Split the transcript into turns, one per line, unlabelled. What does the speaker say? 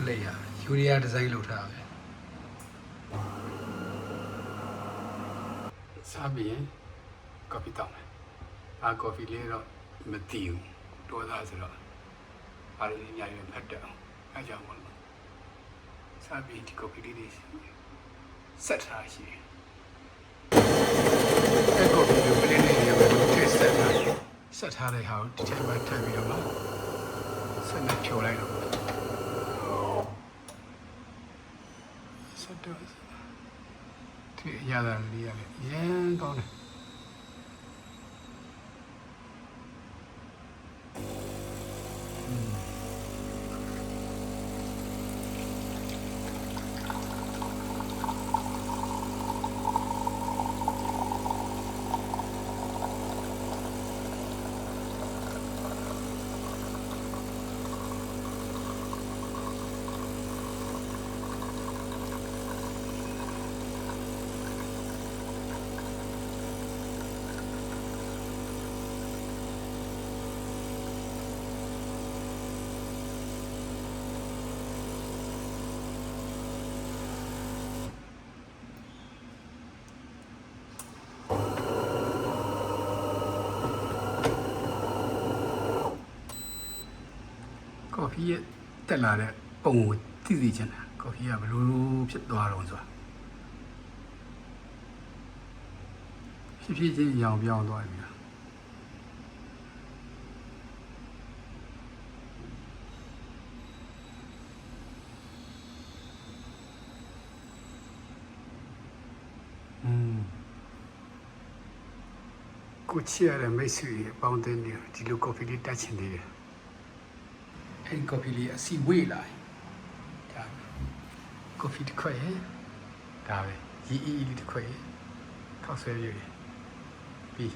plate ရယူရီးယားဒီဇိုင်းလုပ်ထားပဲစားပြီးရင်ကော်ဖီတောက်မယ်အာကော်ဖီလေးတော့မသိဘူးတော်သားဆိုတော့အားလုံးညရွယ်ဖတ်တယ်အောင်အဲကြောင့်မလို့စားပြီးဒီကော်ဖီလေးတွေဆက်ထားရှိတယ်အဲကော်ဖီကိုပလင်းလေးတွေပဲထည့်ဆက်ထားတဲ့ဟာကိုဒီထဲမှာထည့်ပြီးတော့မှဆက်နဲ့ဖြိုလိုက်တော့ဆက်တော့ဒီရတာလေးရလေရမ်းကောင်းတယ်ကော်ဖီရဲ့တက်လာတဲ့ပုံကိုသိသိချင်တာကော်ဖီကဘယ်လိုဖြစ်သွားတော့ဆိုတာဖြည်းဖြည်းချင်းရောင်ပြောင်းသွားပြီကိုချရတဲ့မိတ်ဆွေပေါင်းတဲ့နေဒီလိုကော်ဖီလေးတက်ချင်သေးတယ်အဲ့ကော်ဖီလေးအစီဝေးလာဒါကော်ဖီတစ်ခွက်ရဲ့ဒါပဲရီအီလေးတစ်ခွက်ရဲ့ခောက်ဆွဲရည်ပြီး